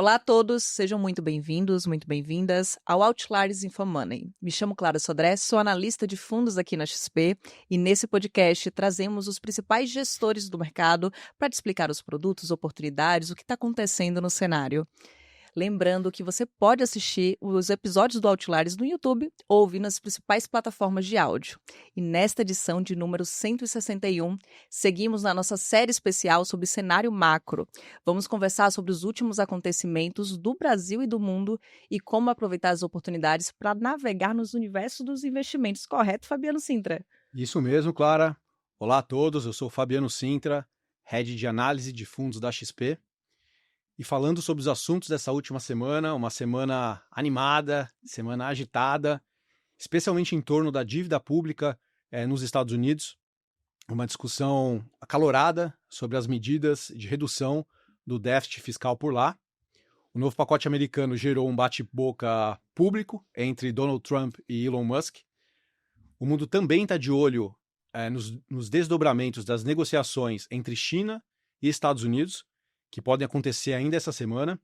Olá a todos, sejam muito bem-vindos, muito bem-vindas ao Outliers InfoMoney. Me chamo Clara Sodré, sou analista de fundos aqui na XP e nesse podcast trazemos os principais gestores do mercado para te explicar os produtos, oportunidades, o que está acontecendo no cenário. Lembrando que você pode assistir os episódios do Outliers no YouTube ou ouvir nas principais plataformas de áudio. E nesta edição de número 161, seguimos na nossa série especial sobre cenário macro. Vamos conversar sobre os últimos acontecimentos do Brasil e do mundo e como aproveitar as oportunidades para navegar nos universos dos investimentos. Correto, Fabiano Sintra? Isso mesmo, Clara. Olá a todos, eu sou Fabiano Sintra, Head de Análise de Fundos da XP. E falando sobre os assuntos dessa última semana, uma semana animada, semana agitada, especialmente em torno da dívida pública nos Estados Unidos, uma discussão acalorada sobre as medidas de redução do déficit fiscal por lá. O novo pacote americano gerou um bate-boca público entre Donald Trump e Elon Musk. O mundo também está de olho nos desdobramentos das negociações entre China e Estados Unidos, que podem acontecer ainda essa semana.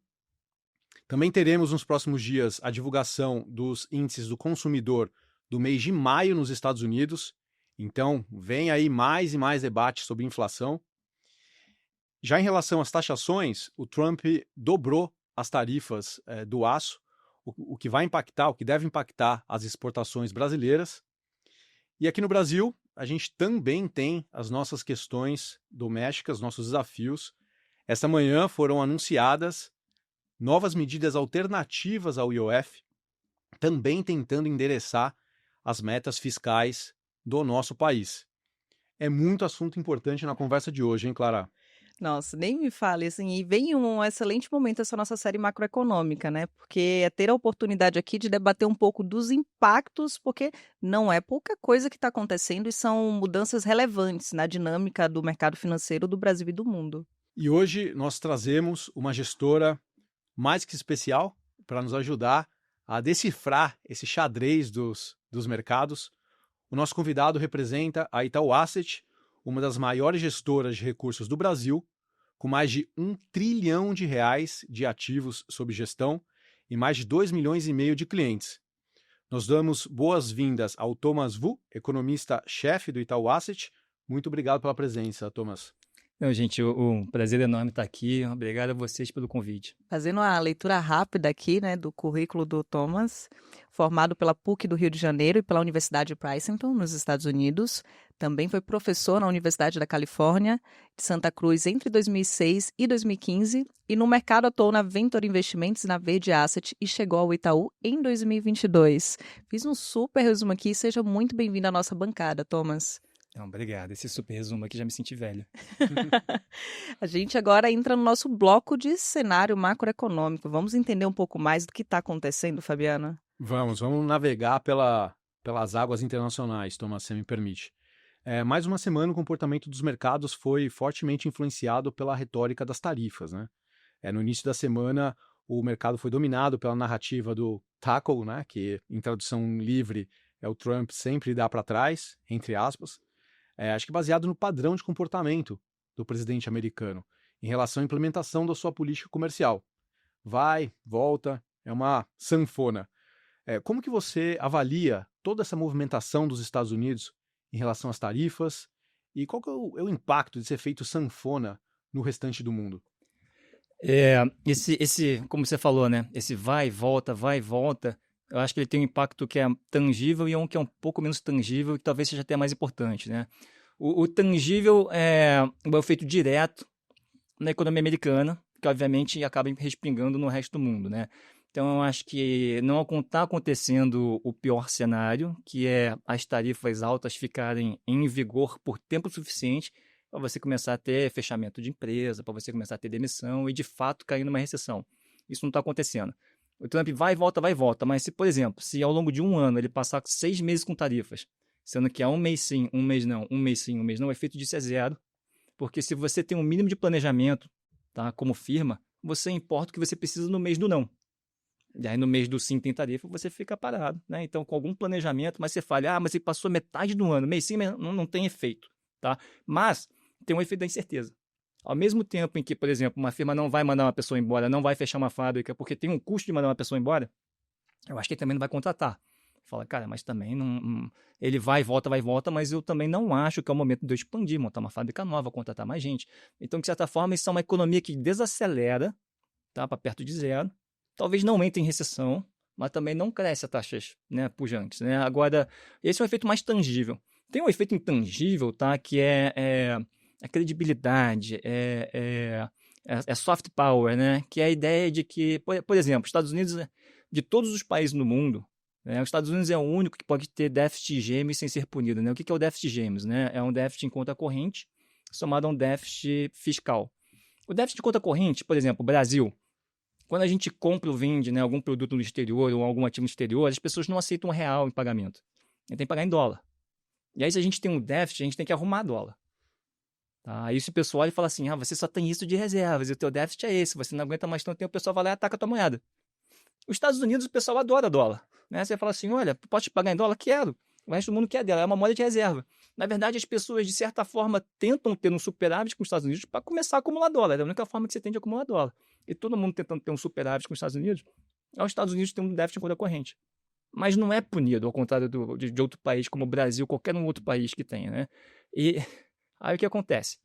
Também teremos nos próximos dias a divulgação dos índices do consumidor do mês de maio nos Estados Unidos. Então, vem aí mais e mais debates sobre inflação. Já em relação às taxações, o Trump dobrou as tarifas do aço, o que vai impactar, o que deve impactar as exportações brasileiras. E aqui no Brasil, a gente também tem as nossas questões domésticas, nossos desafios. Esta manhã foram anunciadas novas medidas alternativas ao IOF, também tentando endereçar as metas fiscais do nosso país. É muito assunto importante na conversa de hoje, hein, Clara? Nossa, nem me fale, assim, e vem um excelente momento essa nossa série macroeconômica, né? Porque é ter a oportunidade aqui de debater um pouco dos impactos, porque não é pouca coisa que está acontecendo e são mudanças relevantes na dinâmica do mercado financeiro do Brasil e do mundo. E hoje nós trazemos uma gestora mais que especial para nos ajudar a decifrar esse xadrez dos mercados. O nosso convidado representa a Itaú Asset, uma das maiores gestoras de recursos do Brasil, com mais de R$ 1 trilhão de ativos sob gestão e mais de 2,5 milhões de clientes. Nós damos boas-vindas ao Thomas Vu, economista-chefe do Itaú Asset. Muito obrigado pela presença, Thomas. Não, gente, um prazer enorme estar aqui. Obrigado a vocês pelo convite. Fazendo a leitura rápida aqui, né, do currículo do Thomas, formado pela PUC do Rio de Janeiro e pela Universidade de Princeton, nos Estados Unidos. Também foi professor na Universidade da Califórnia, de Santa Cruz, entre 2006 e 2015. E no mercado atuou na Venture Investimentos e na Verde Asset e chegou ao Itaú em 2022. Fiz um super resumo aqui. Seja muito bem-vindo à nossa bancada, Thomas. Não, obrigado. Esse super resumo aqui já me senti velho. A gente agora entra no nosso bloco de cenário macroeconômico. Vamos entender um pouco mais do que está acontecendo, Fabiana? Vamos navegar pelas águas internacionais, Thomas, se me permite. Mais uma semana o comportamento dos mercados foi fortemente influenciado pela retórica das tarifas, né? No início da semana, o mercado foi dominado pela narrativa do tackle, né? Que em tradução livre é o Trump sempre dá para trás, entre aspas. Acho que baseado no padrão de comportamento do presidente americano em relação à implementação da sua política comercial. Vai, volta, é uma sanfona. Como que você avalia toda essa movimentação dos Estados Unidos em relação às tarifas e qual que é o impacto de ser feito sanfona no restante do mundo? Como você falou, né? Esse vai e volta, eu acho que ele tem um impacto que é tangível e um que é um pouco menos tangível e que talvez seja até mais importante, né? O tangível é o efeito direto na economia americana, que obviamente acaba respingando no resto do mundo, né? Então eu acho que não está acontecendo o pior cenário, que é as tarifas altas ficarem em vigor por tempo suficiente para você começar a ter fechamento de empresa, para você começar a ter demissão e de fato cair numa recessão. Isso não está acontecendo. O Trump vai e volta, mas se, por exemplo, se ao longo de um ano ele passar 6 meses com tarifas, sendo que há um mês sim, um mês não, um mês sim, um mês não, o efeito disso é zero, porque se você tem um mínimo de planejamento, tá, como firma, você importa o que você precisa no mês do não. E aí no mês do sim tem tarifa, você fica parado, né? Então com algum planejamento, mas você fala, mas ele passou metade do ano, mês sim, não tem efeito, tá? Mas tem um efeito da incerteza. Ao mesmo tempo em que, por exemplo, uma firma não vai mandar uma pessoa embora, não vai fechar uma fábrica porque tem um custo de mandar uma pessoa embora, eu acho que ele também não vai contratar. Fala, cara, mas também ele vai e volta, mas eu também não acho que é o momento de eu expandir, montar uma fábrica nova, contratar mais gente. Então, de certa forma, isso é uma economia que desacelera, tá, para perto de zero. Talvez não entre em recessão, mas também não cresce a taxas, né, pujantes, né? Agora, esse é um efeito mais tangível. Tem um efeito intangível, tá, que é a credibilidade, é soft power, né? Que é a ideia de que, por exemplo, Estados Unidos, de todos os países no mundo, né, os Estados Unidos é o único que pode ter déficit gêmeos sem ser punido, né? O que é o déficit gêmeos, né? É um déficit em conta corrente somado a um déficit fiscal. O déficit de conta corrente, por exemplo, o Brasil, quando a gente compra ou vende, né, algum produto no exterior ou algum ativo no exterior, as pessoas não aceitam um real em pagamento. A gente tem que pagar em dólar. E aí, se a gente tem um déficit, a gente tem que arrumar dólar. Tá? Aí, se o pessoal olha e fala assim, você só tem isso de reservas, e o teu déficit é esse, você não aguenta mais tanto tempo, o pessoal vai lá e ataca a tua moeda. Os Estados Unidos, o pessoal adora dólar. Né? Você fala assim, olha, pode te pagar em dólar? Quero. O resto do mundo quer dela, é uma moeda de reserva. Na verdade, as pessoas, de certa forma, tentam ter um superávit com os Estados Unidos para começar a acumular dólar. É a única forma que você tem de acumular dólar. E todo mundo tentando ter um superávit com os Estados Unidos, os Estados Unidos têm um déficit em conta corrente. Mas não é punido, ao contrário de outro país, como o Brasil, qualquer um outro país que tenha. Né? E aí o que acontece?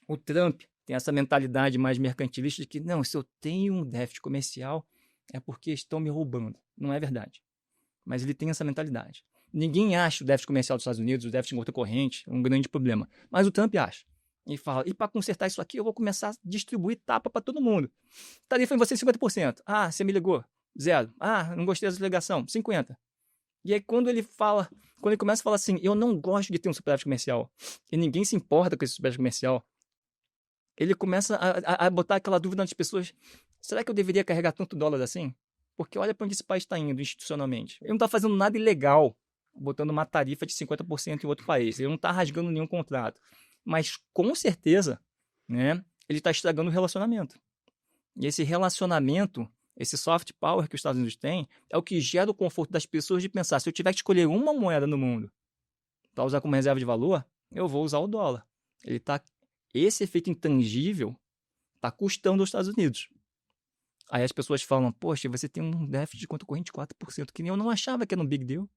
O Trump tem essa mentalidade mais mercantilista de que, não, se eu tenho um déficit comercial, é porque estão me roubando. Não é verdade. Mas ele tem essa mentalidade. Ninguém acha o déficit comercial dos Estados Unidos, o déficit em conta corrente, um grande problema. Mas o Trump acha. E fala, e para consertar isso aqui, eu vou começar a distribuir tapa para todo mundo. Tarifa em você 50%. Ah, você me ligou? 0. Ah, não gostei dessa ligação. 50%. E aí quando ele começa a falar assim, eu não gosto de ter um superávit comercial, e ninguém se importa com esse superávit comercial, ele começa a botar aquela dúvida nas pessoas, será que eu deveria carregar tanto dólar assim? Porque olha para onde esse país está indo institucionalmente. Ele não está fazendo nada ilegal, botando uma tarifa de 50% em outro país. Ele não está rasgando nenhum contrato. Mas, com certeza, né, ele está estragando o relacionamento. E esse relacionamento, esse soft power que os Estados Unidos têm, é o que gera o conforto das pessoas de pensar, se eu tiver que escolher uma moeda no mundo para usar como reserva de valor, eu vou usar o dólar. Esse efeito intangível está custando aos Estados Unidos. Aí as pessoas falam, poxa, você tem um déficit de conta corrente de 4%, que nem eu não achava que era um big deal.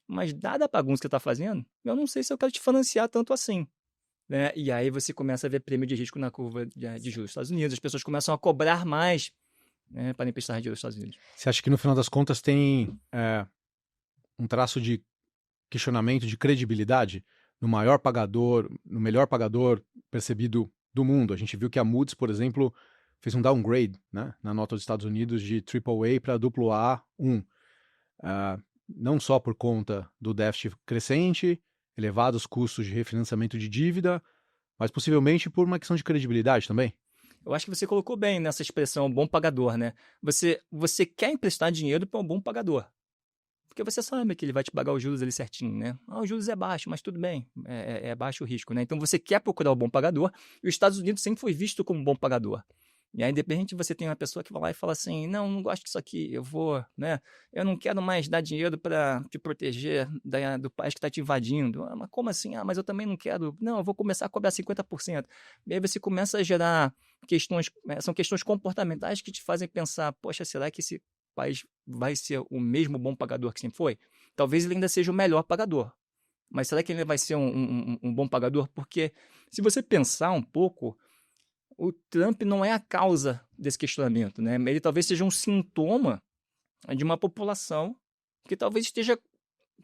Mas dada a bagunça que você está fazendo, eu não sei se eu quero te financiar tanto assim. Né? E aí você começa a ver prêmio de risco na curva de juros dos Estados Unidos, as pessoas começam a cobrar mais, né, para emprestar dinheiro dos Estados Unidos. Você acha que no final das contas tem um traço de questionamento de credibilidade no melhor pagador percebido do mundo? A gente viu que a Moody's, por exemplo, fez um downgrade, né, na nota dos Estados Unidos de AAA para AA1. Não só por conta do déficit crescente, elevados custos de refinanciamento de dívida, mas possivelmente por uma questão de credibilidade também. Eu acho que você colocou bem nessa expressão bom pagador, né? Você quer emprestar dinheiro para um bom pagador. Porque você sabe que ele vai te pagar os juros ali certinho, né? Os juros é baixo, mas tudo bem, é baixo o risco, né? Então você quer procurar o bom pagador, e os Estados Unidos sempre foi visto como um bom pagador. E aí, de repente, você tem uma pessoa que vai lá e fala assim, não gosto disso aqui, eu não quero mais dar dinheiro para te proteger do país que está te invadindo. Mas como assim? Mas eu também não quero. Não, eu vou começar a cobrar 50%. E aí você começa a gerar são questões comportamentais que te fazem pensar, poxa, será que esse país vai ser o mesmo bom pagador que sempre foi? Talvez ele ainda seja o melhor pagador. Mas será que ele vai ser um bom pagador? Porque se você pensar um pouco, o Trump não é a causa desse questionamento, né? Ele talvez seja um sintoma de uma população que talvez esteja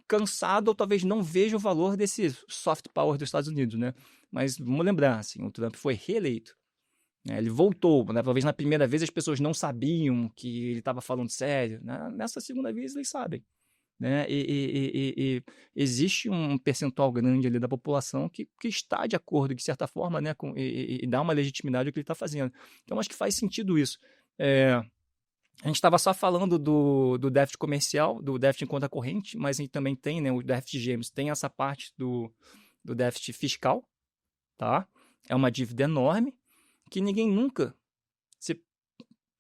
cansado ou talvez não veja o valor desse soft power dos Estados Unidos, né? Mas vamos lembrar, assim, o Trump foi reeleito, né? Ele voltou, né? Talvez na primeira vez as pessoas não sabiam que ele estava falando sério, né? Nessa segunda vez eles sabem. Né? E existe um percentual grande ali da população que está de acordo, de certa forma, né, e dá uma legitimidade ao que ele está fazendo. Então, acho que faz sentido isso. A gente estava só falando do déficit comercial, do déficit em conta corrente, mas a gente também tem, né, o déficit gêmeos, tem essa parte do déficit fiscal, tá? É uma dívida enorme que ninguém nunca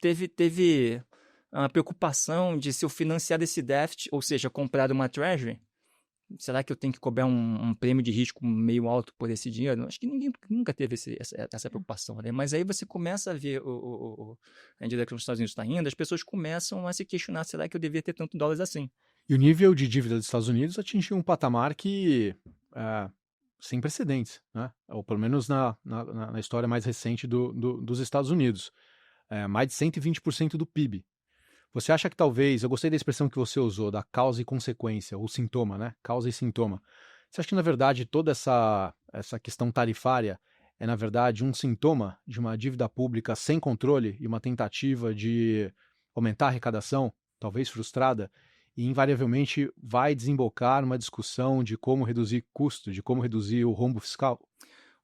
teve a preocupação de se eu financiar desse déficit, ou seja, comprar uma treasury, será que eu tenho que cobrar um prêmio de risco meio alto por esse dinheiro? Acho que ninguém nunca teve essa preocupação, né? Mas aí você começa a ver a direção que os Estados Unidos está indo, as pessoas começam a se questionar, será que eu devia ter tanto dólares assim? E o nível de dívida dos Estados Unidos atingiu um patamar que sem precedentes, né? Ou pelo menos na história mais recente dos Estados Unidos. Mais de 120% do PIB. Você acha que talvez, eu gostei da expressão que você usou, da causa e consequência, ou sintoma, né? Causa e sintoma. Você acha que, na verdade, toda essa questão tarifária é, na verdade, um sintoma de uma dívida pública sem controle e uma tentativa de aumentar a arrecadação, talvez frustrada, e invariavelmente vai desembocar numa discussão de como reduzir custos, de como reduzir o rombo fiscal?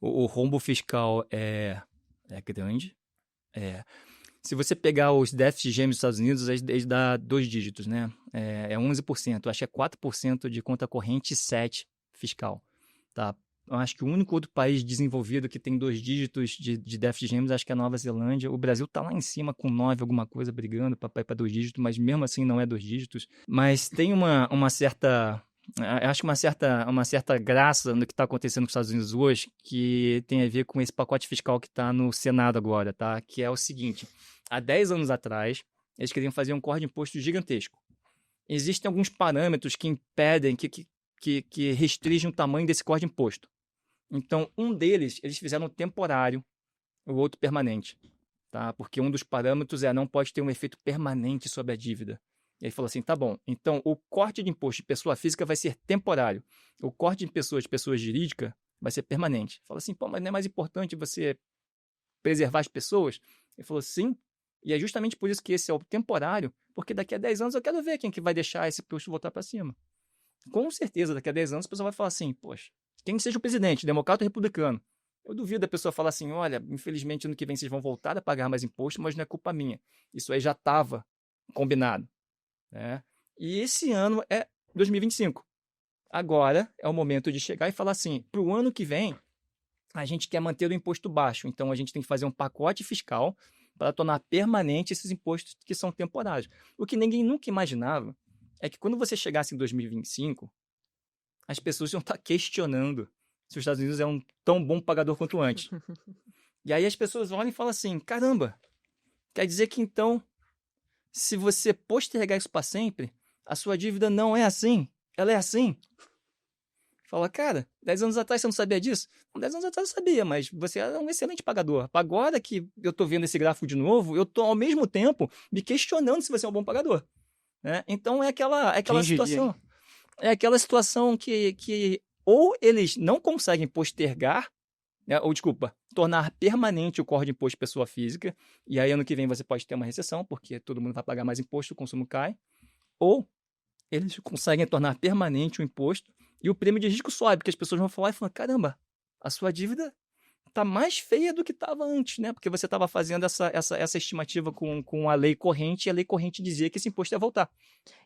O rombo fiscal é grande. Se você pegar os déficits gêmeos dos Estados Unidos, eles dão 2 dígitos, né? É 11%. Acho que é 4% de conta corrente e 7% fiscal. Tá? Eu acho que o único outro país desenvolvido que tem 2 dígitos de déficit gêmeos, acho que é a Nova Zelândia. O Brasil está lá em cima com 9, alguma coisa, brigando para ir para 2 dígitos, mas mesmo assim não é 2 dígitos. Mas tem uma certa... Acho que uma certa graça no que está acontecendo com os Estados Unidos hoje, que tem a ver com esse pacote fiscal que está no Senado agora, tá? Que é o seguinte: há 10 anos atrás, eles queriam fazer um corte de imposto gigantesco. Existem alguns parâmetros que impedem, que restringem o tamanho desse corte de imposto. Então, um deles, eles fizeram temporário, o outro permanente, tá? Porque um dos parâmetros não pode ter um efeito permanente sobre a dívida. E aí falou assim, tá bom, então o corte de imposto de pessoa física vai ser temporário. O corte de pessoas jurídicas vai ser permanente. Fala assim, pô, mas não é mais importante você preservar as pessoas? Ele falou, sim, e é justamente por isso que esse é o temporário, porque daqui a 10 anos eu quero ver quem que vai deixar esse imposto voltar para cima. Com certeza, daqui a 10 anos a pessoa vai falar assim, poxa, quem seja o presidente, democrata ou republicano? Eu duvido a pessoa falar assim, olha, infelizmente ano que vem vocês vão voltar a pagar mais imposto, mas não é culpa minha. Isso aí já estava combinado. Né? E esse ano é 2025. Agora é o momento de chegar e falar assim, para o ano que vem, a gente quer manter o imposto baixo, então a gente tem que fazer um pacote fiscal para tornar permanente esses impostos que são temporários. O que ninguém nunca imaginava é que quando você chegasse em 2025, as pessoas iam estar questionando se os Estados Unidos é um tão bom pagador quanto antes. E aí as pessoas olham e falam assim, caramba, quer dizer que então, se você postergar isso para sempre, a sua dívida não é assim, ela é assim. Fala, cara, 10 anos atrás você não sabia disso? 10 anos atrás eu sabia, mas você era um excelente pagador. Agora que eu estou vendo esse gráfico de novo, eu estou ao mesmo tempo me questionando se você é um bom pagador. Né? Então é aquela situação. É aquela situação que ou eles não conseguem postergar, né, ou, desculpa, tornar permanente o corte de imposto de pessoa física, e aí ano que vem você pode ter uma recessão, porque todo mundo vai pagar mais imposto, o consumo cai, ou eles conseguem tornar permanente o imposto e o prêmio de risco sobe, porque as pessoas vão falar e falar, caramba, a sua dívida está mais feia do que estava antes, né? Porque você estava fazendo essa estimativa com a lei corrente, e a lei corrente dizia que esse imposto ia voltar.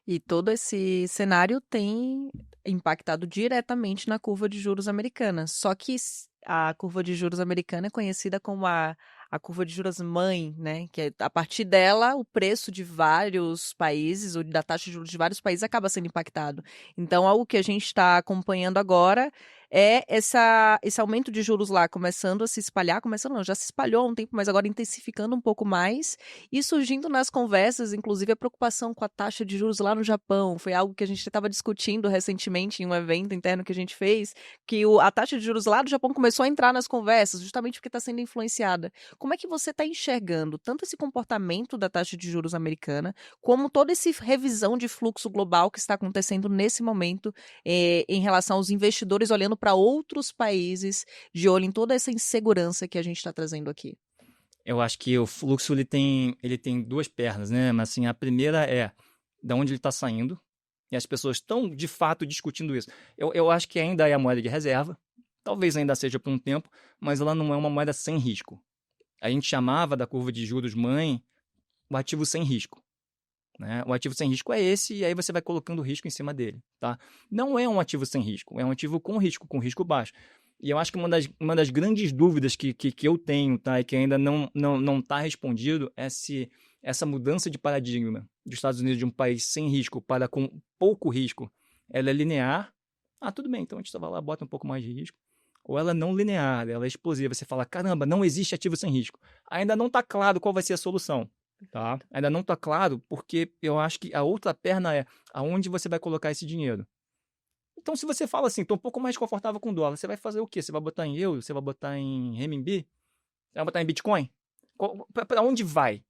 E todo esse cenário tem impactado diretamente na curva de juros americana. Só que a curva de juros americana é conhecida como a curva de juros mãe, né? Que a partir dela, o preço de vários países, ou da taxa de juros de vários países, acaba sendo impactado. Então, algo que a gente está acompanhando agora é esse aumento de juros lá começando a se espalhar, já se espalhou há um tempo, mas agora intensificando um pouco mais, e surgindo nas conversas, inclusive a preocupação com a taxa de juros lá no Japão, foi algo que a gente estava discutindo recentemente em um evento interno que a gente fez, que a taxa de juros lá do Japão começou a entrar nas conversas, justamente porque está sendo influenciada. Como é que você está enxergando tanto esse comportamento da taxa de juros americana, como toda essa revisão de fluxo global que está acontecendo nesse momento em relação aos investidores olhando para outros países, de olho em toda essa insegurança que a gente está trazendo aqui? Eu acho que o fluxo ele tem 2 pernas, né? Mas assim, a primeira é de onde ele está saindo, e as pessoas estão de fato discutindo isso. Eu acho que ainda é a moeda de reserva, talvez ainda seja por um tempo, mas ela não é uma moeda sem risco. A gente chamava da curva de juros mãe o ativo sem risco. Né? O ativo sem risco é esse, e aí você vai colocando risco em cima dele. Tá? Não é um ativo sem risco, é um ativo com risco baixo. E eu acho que uma das grandes dúvidas que eu tenho, tá, e que ainda não está respondido, é se essa mudança de paradigma dos Estados Unidos de um país sem risco para com pouco risco, ela é linear Tudo bem, então a gente só vai lá, bota um pouco mais de risco. Ou ela é não linear, ela é explosiva. Você fala, caramba, não existe ativo sem risco. Ainda não está claro qual vai ser a solução. Tá? Ainda não está claro porque eu acho que a outra perna é aonde você vai colocar esse dinheiro. Então, se você fala assim, estou um pouco mais confortável com dólar, você vai fazer o quê? Você vai botar em euro? Você vai botar em renminbi? Você vai botar em Bitcoin? Para onde vai?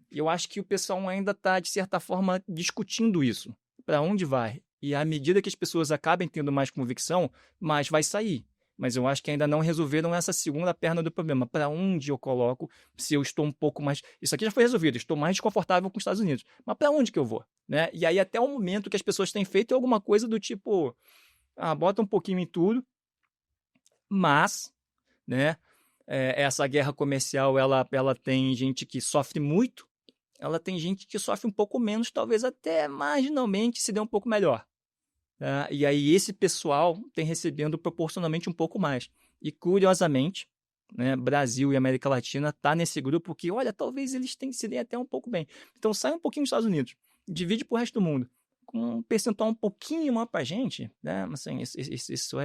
Eu acho que o pessoal ainda está, de certa forma, discutindo isso. Para onde vai? E à medida que as pessoas acabem tendo mais convicção, mais vai sair. Mas eu acho que ainda não resolveram essa segunda perna do problema. Para onde eu coloco se eu estou um pouco mais... Isso aqui já foi resolvido, estou mais desconfortável com os Estados Unidos. Mas para onde que eu vou? Né? E aí até o momento que as pessoas têm feito é alguma coisa do tipo... bota um pouquinho em tudo, mas... né? Essa guerra comercial, ela tem gente que sofre muito, ela tem gente que sofre um pouco menos, talvez até marginalmente se dê um pouco melhor. Tá? E aí esse pessoal tem recebendo proporcionalmente um pouco mais. E curiosamente, né, Brasil e América Latina tá nesse grupo que, olha, talvez eles se deem até um pouco bem. Então sai um pouquinho dos Estados Unidos, divide pro resto do mundo, com um percentual um pouquinho maior pra gente, né? Assim, isso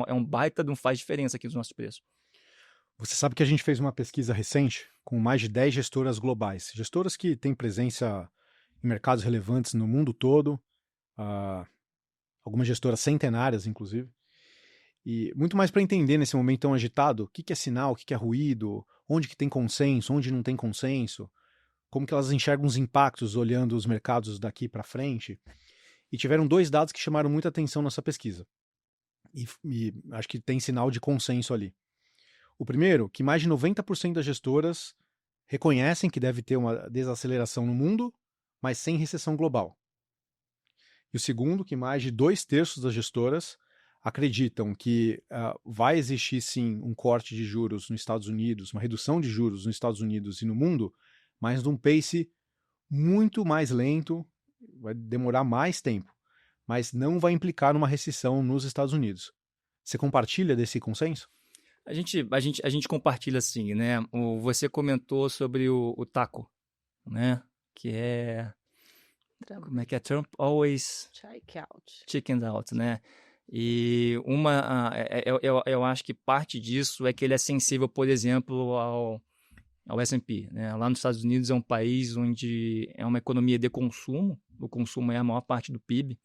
é um baita de um faz diferença aqui dos nossos preços. Você sabe que a gente fez uma pesquisa recente com mais de 10 gestoras globais, gestoras que têm presença em mercados relevantes no mundo todo, algumas gestoras centenárias, inclusive, e muito mais para entender nesse momento tão agitado o que é sinal, o que é ruído, onde que tem consenso, onde não tem consenso, como que elas enxergam os impactos olhando os mercados daqui para frente. E tiveram 2 dados que chamaram muita atenção nessa pesquisa. E acho que tem sinal de consenso ali. O primeiro, que mais de 90% das gestoras reconhecem que deve ter uma desaceleração no mundo, mas sem recessão global. E o segundo, que mais de 2/3 das gestoras acreditam que vai existir sim um corte de juros nos Estados Unidos, uma redução de juros nos Estados Unidos e no mundo, mas num pace muito mais lento, vai demorar mais tempo, mas não vai implicar numa recessão nos Estados Unidos. Você compartilha desse consenso? A gente compartilha assim, né? Você comentou sobre o taco, né? Que é... Como é que é? Trump always chicken out, né? E eu acho que parte disso é que ele é sensível, por exemplo, ao S&P, né? Lá nos Estados Unidos é um país onde é uma economia de consumo, o consumo é a maior parte do PIB,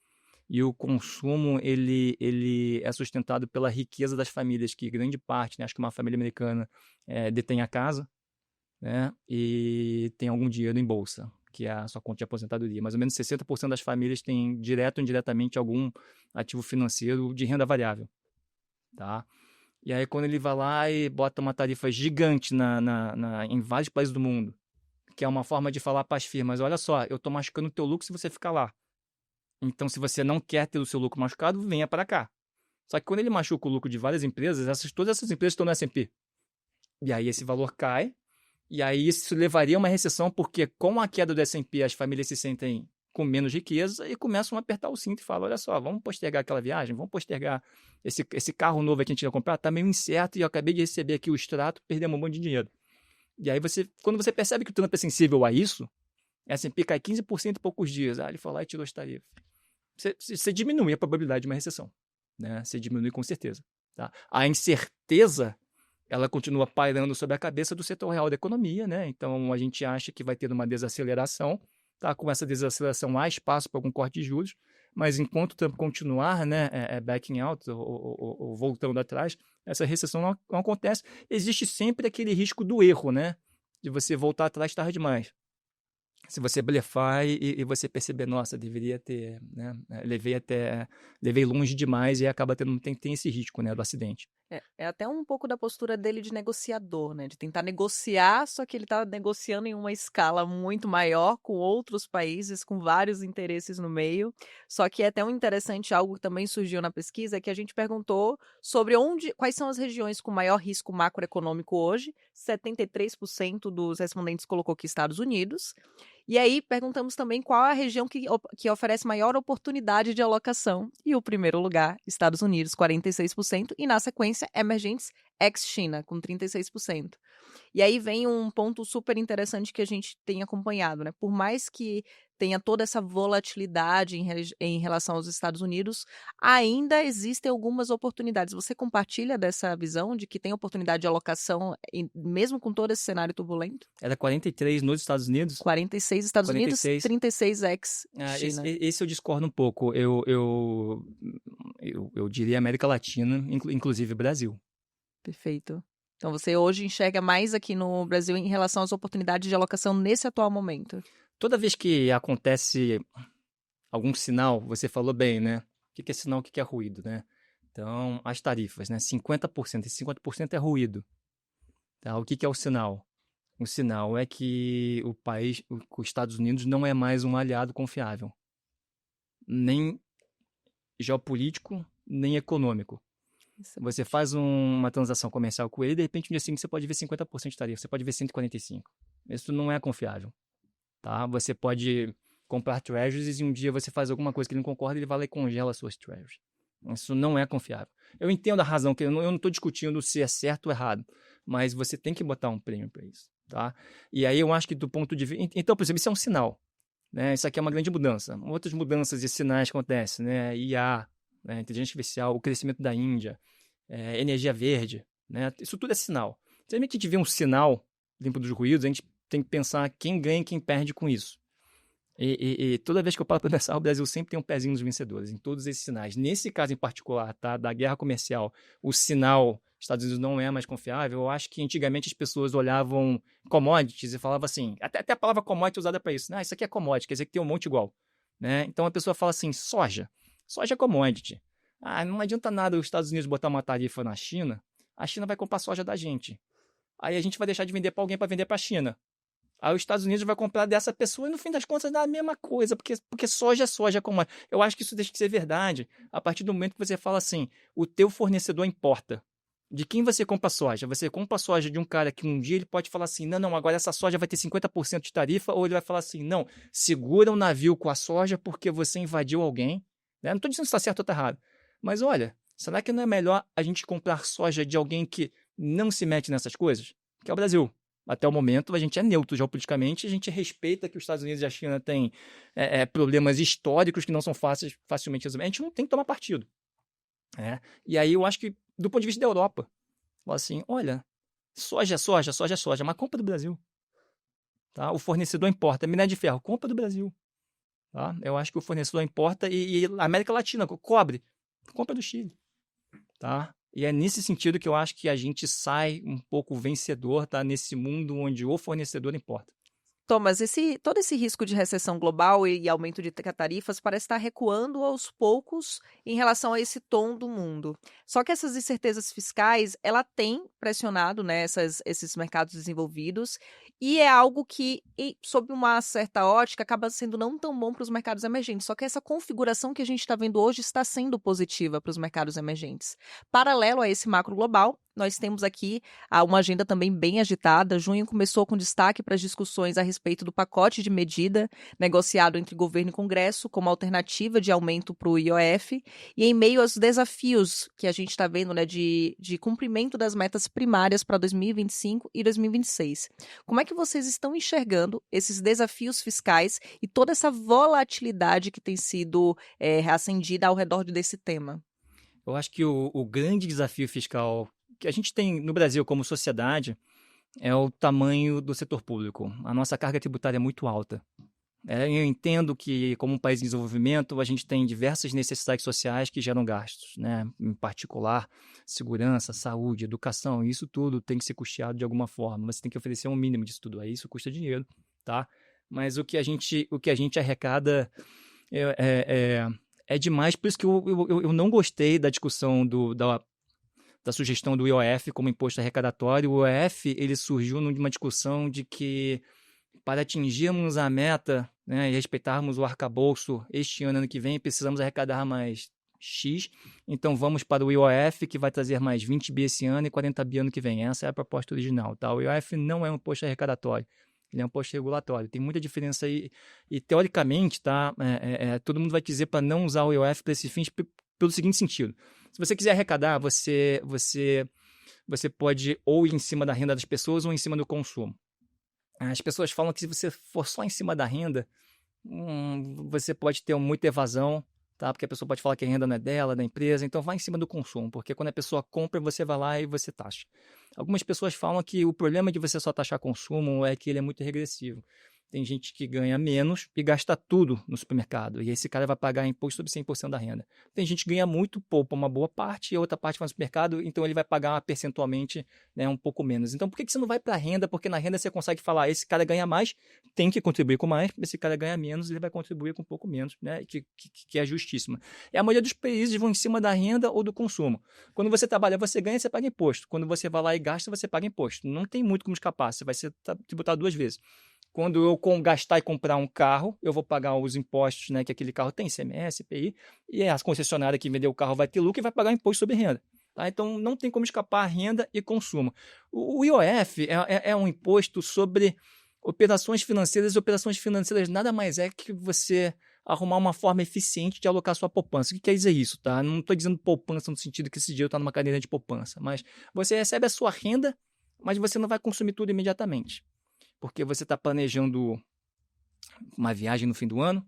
e o consumo ele é sustentado pela riqueza das famílias, que grande parte, né, acho que uma família americana detém a casa, né, e tem algum dinheiro em bolsa, que é a sua conta de aposentadoria. Mais ou menos 60% das famílias têm, direto ou indiretamente, algum ativo financeiro de renda variável. Tá? E aí, quando ele vai lá e bota uma tarifa gigante em vários países do mundo, que é uma forma de falar para as firmas, olha só, eu estou machucando o teu lucro se você ficar lá. Então, se você não quer ter o seu lucro machucado, venha para cá. Só que quando ele machuca o lucro de várias empresas, todas essas empresas estão no S&P. E aí esse valor cai, e aí isso levaria a uma recessão, porque com a queda do S&P as famílias se sentem com menos riqueza e começam a apertar o cinto e falam, olha só, vamos postergar aquela viagem, vamos postergar esse carro novo que a gente ia comprar, tá meio incerto e eu acabei de receber aqui o extrato, perdemos um monte de dinheiro. E aí quando você percebe que o Trump é sensível a isso, a S&P cai 15% em poucos dias, ele foi lá e tirou as tarifas. Você diminui a probabilidade de uma recessão, né? Você diminui com certeza. Tá? A incerteza, ela continua pairando sobre a cabeça do setor real da economia, né? Então a gente acha que vai ter uma desaceleração, tá? Com essa desaceleração há espaço para algum corte de juros, mas enquanto o Trump continuar, né, backing out ou voltando atrás, essa recessão não acontece. Existe sempre aquele risco do erro, né? De você voltar atrás tarde demais. Se você blefar e você perceber, nossa, deveria ter, né? Levei longe demais e acaba tem esse risco, né, do acidente. É até um pouco da postura dele de negociador, né? De tentar negociar, só que ele está negociando em uma escala muito maior com outros países, com vários interesses no meio. Só que é até um interessante, algo que também surgiu na pesquisa, é que a gente perguntou sobre quais são as regiões com maior risco macroeconômico hoje. 73% dos respondentes colocou que Estados Unidos. E aí perguntamos também qual é a região que oferece maior oportunidade de alocação. E o primeiro lugar, Estados Unidos, 46%, e na sequência, emergentes ex-China, com 36%. E aí vem um ponto super interessante que a gente tem acompanhado, né? Por mais que tenha toda essa volatilidade em relação aos Estados Unidos, ainda existem algumas oportunidades. Você compartilha dessa visão de que tem oportunidade de alocação, mesmo com todo esse cenário turbulento? Era 43 nos Estados Unidos. 46 Estados 46. Unidos, 36 ex-China. Esse eu discordo um pouco. Eu diria América Latina, inclusive Brasil. Perfeito. Então você hoje enxerga mais aqui no Brasil em relação às oportunidades de alocação nesse atual momento? Toda vez que acontece algum sinal, você falou bem, né? O que é sinal, o que é ruído, né? Então, as tarifas, né? 50%. Esse 50% é ruído. Tá? O que é o sinal? O sinal é que os Estados Unidos não é mais um aliado confiável. Nem geopolítico, nem econômico. Você faz uma transação comercial com ele e, de repente, no dia seguinte, você pode ver 50% de tarifa. Você pode ver 145%. Isso não é confiável. Tá? Você pode comprar treasuries e um dia você faz alguma coisa que ele não concorda e ele vai lá e congela as suas treasuries. Isso não é confiável. Eu entendo a razão, que eu não estou discutindo se é certo ou errado, mas você tem que botar um prêmio para isso. Tá? E aí eu acho que do ponto de vista... Então, por exemplo, isso é um sinal. Né? Isso aqui é uma grande mudança. Outras mudanças e sinais acontecem. Né? IA, né? Inteligência artificial, o crescimento da Índia, energia verde. Né? Isso tudo é sinal. Se a gente vê um sinal limpo dos ruídos, a gente tem que pensar quem ganha e quem perde com isso. E toda vez que eu paro para pensar, o Brasil sempre tem um pezinho nos vencedores, em todos esses sinais. Nesse caso em particular, tá, da guerra comercial, o sinal Estados Unidos não é mais confiável. Eu acho que antigamente as pessoas olhavam commodities e falavam assim, até a palavra commodity é usada para isso. Isso aqui é commodity, quer dizer que tem um monte igual. Né? Então a pessoa fala assim, soja é commodity. Não adianta nada os Estados Unidos botar uma tarifa na China, a China vai comprar soja da gente. Aí a gente vai deixar de vender para alguém para vender para a China. Aí os Estados Unidos vai comprar dessa pessoa e no fim das contas dá a mesma coisa, porque soja é soja. Eu acho que isso deixa de ser verdade a partir do momento que você fala assim, o teu fornecedor importa. De quem você compra soja? Você compra soja de um cara que um dia ele pode falar assim, não, agora essa soja vai ter 50% de tarifa, ou ele vai falar assim, não, segura o navio com a soja porque você invadiu alguém. Né? Não estou dizendo se está certo ou está errado, mas olha, será que não é melhor a gente comprar soja de alguém que não se mete nessas coisas? Que é o Brasil. Até o momento, a gente é neutro geopoliticamente, a gente respeita que os Estados Unidos e a China têm problemas históricos que não são facilmente resolvidos. A gente não tem que tomar partido. E aí eu acho que, do ponto de vista da Europa, fala assim, olha, soja é soja, mas compra do Brasil. Tá? O fornecedor importa, minério de ferro, compra do Brasil. Tá? Eu acho que o fornecedor importa e a América Latina, cobre, compra do Chile. Tá? E é nesse sentido que eu acho que a gente sai um pouco vencedor, tá? Nesse mundo onde o fornecedor importa. Thomas, todo esse risco de recessão global e aumento de tarifas parece estar recuando aos poucos em relação a esse tom do mundo. Só que essas incertezas fiscais, ela tem pressionado, né, esses mercados desenvolvidos e é algo que, sob uma certa ótica, acaba sendo não tão bom para os mercados emergentes. Só que essa configuração que a gente está vendo hoje está sendo positiva para os mercados emergentes. Paralelo a esse macro global, nós temos aqui uma agenda também bem agitada. Junho começou com destaque para as discussões a respeito do pacote de medida negociado entre governo e Congresso como alternativa de aumento para o IOF e em meio aos desafios que a gente está vendo, né, de cumprimento das metas primárias para 2025 e 2026. Como é que vocês estão enxergando esses desafios fiscais e toda essa volatilidade que tem sido reacendida ao redor desse tema? Eu acho que o grande desafio fiscal que a gente tem no Brasil como sociedade é o tamanho do setor público. A nossa carga tributária é muito alta. Eu entendo que, como um país em desenvolvimento, a gente tem diversas necessidades sociais que geram gastos, né? Em particular, segurança, saúde, educação, isso tudo tem que ser custeado de alguma forma. Você tem que oferecer um mínimo disso tudo. Aí isso custa dinheiro, tá? Mas o que a gente arrecada é demais. Por isso que eu não gostei da discussão da sugestão do IOF como imposto arrecadatório. O IOF ele surgiu numa discussão de que para atingirmos a meta, né, e respeitarmos o arcabouço este ano que vem, precisamos arrecadar mais X, então vamos para o IOF, que vai trazer mais 20 bi esse ano e 40 bi ano que vem. Essa é a proposta original. Tá? O IOF não é um imposto arrecadatório, ele é um imposto regulatório. Tem muita diferença aí, e teoricamente, tá, todo mundo vai dizer para não usar o IOF para esses fins pelo seguinte sentido. Se você quiser arrecadar, você você pode ou ir em cima da renda das pessoas ou em cima do consumo. As pessoas falam que se você for só em cima da renda, você pode ter muita evasão, tá? Porque a pessoa pode falar que a renda não é dela, da empresa, então vai em cima do consumo, porque quando a pessoa compra, você vai lá e você taxa. Algumas pessoas falam que o problema de você só taxar consumo é que ele é muito regressivo. Tem gente que ganha menos e gasta tudo no supermercado. E esse cara vai pagar imposto sobre 100% da renda. Tem gente que ganha muito, poupa uma boa parte e a outra parte vai no supermercado, então ele vai pagar percentualmente, né, um pouco menos. Então por que você não vai para a renda? Porque na renda você consegue falar, esse cara ganha mais, tem que contribuir com mais, esse cara ganha menos, ele vai contribuir com um pouco menos, né, que é justíssima. E a maioria dos países vão em cima da renda ou do consumo. Quando você trabalha, você ganha, você paga imposto. Quando você vai lá e gasta, você paga imposto. Não tem muito como escapar, você vai ser tributado 2 vezes. Quando eu gastar e comprar um carro, eu vou pagar os impostos, né, que aquele carro tem, ICMS, IPI, e a concessionária que vendeu o carro vai ter lucro e vai pagar imposto sobre renda. Tá? Então, não tem como escapar renda e consumo. O IOF é um imposto sobre operações financeiras, e operações financeiras nada mais é que você arrumar uma forma eficiente de alocar sua poupança. O que quer dizer isso? Tá? Não estou dizendo poupança no sentido que esse dinheiro está numa cadeira de poupança, mas você recebe a sua renda, mas você não vai consumir tudo imediatamente. Porque você está planejando uma viagem no fim do ano,